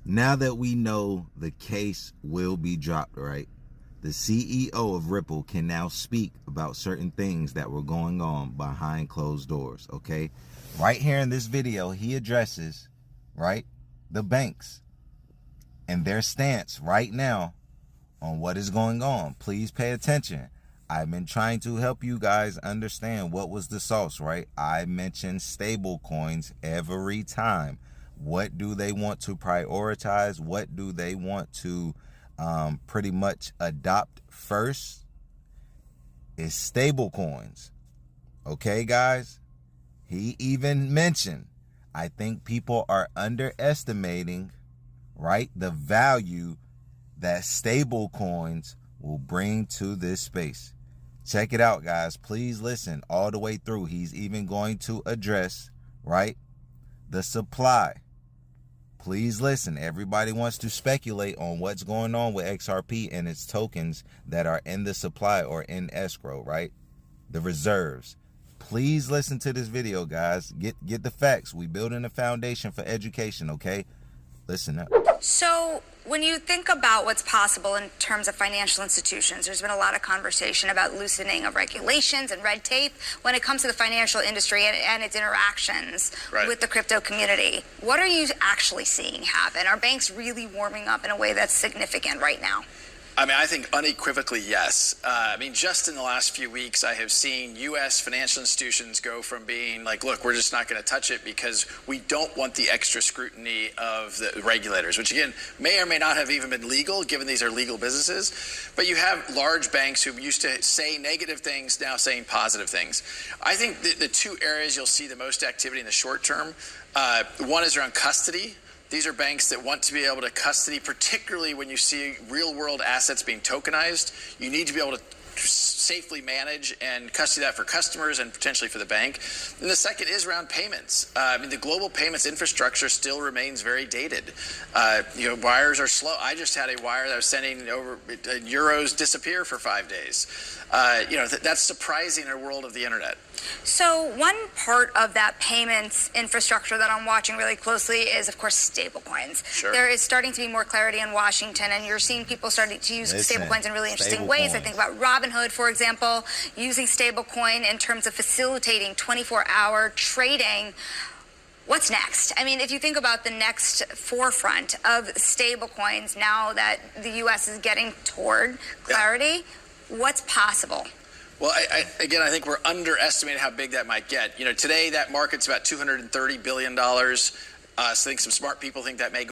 Now that we know the case will be dropped, right? The CEO of Ripple can now speak about certain things that were going on behind closed doors, okay? Right here in this video, he addresses, right, the banks and their stance right now on what is going on. Please pay attention. I've been trying to help you guys understand what was the sauce, right? I mentioned stable coins every time. What do they want to prioritize? What do they want to pretty much adopt first? Is stable coins. Okay, guys? He even mentioned, I think people are underestimating, right, the value that stable coins will bring to this space. Check it out, guys. Please listen all the way through. He's even going to address, right, the supply. Please listen. Everybody wants to speculate on what's going on with XRP and its tokens that are in the supply or in escrow, right? The reserves. Please listen to this video, guys. Get the facts. We building a foundation for education, okay? Listen up. So when you think about what's possible in terms of financial institutions, there's been a lot of conversation about loosening of regulations and red tape when it comes to the financial industry and its interactions with the crypto community. What are you actually seeing happen? Are banks really warming up in a way that's significant right now? I mean, I think unequivocally, yes. I mean, just in the last few weeks, I have seen U.S. financial institutions go from being like, look, we're just not going to touch it because we don't want the extra scrutiny of the regulators, which, again, may or may not have even been legal, given these are legal businesses. But you have large banks who used to say negative things, now saying positive things. I think the two areas you'll see the most activity in the short term, one is around custody. These are banks that want to be able to custody, particularly when you see real-world assets being tokenized. You need to be able to safely manage and custody that for customers and potentially for the bank. And the second is around payments. I mean, the global payments infrastructure still remains very dated. Wires are slow. I just had a wire that I was sending over euros disappear for 5 days. That's surprising in a world of the internet. So one part of that payments infrastructure that I'm watching really closely is, of course, stablecoins. Sure. There is starting to be more clarity in Washington, and you're seeing people starting to use stablecoins in really interesting ways. I think about Robinhood, for example, using stablecoin in terms of facilitating 24-hour trading. What's next? I mean, if you think about the next forefront of stablecoins now that the U.S. is getting toward clarity, what's possible? Well, I think we're underestimating how big that might get. Today that market's about $230 billion. So I think some smart people think that may go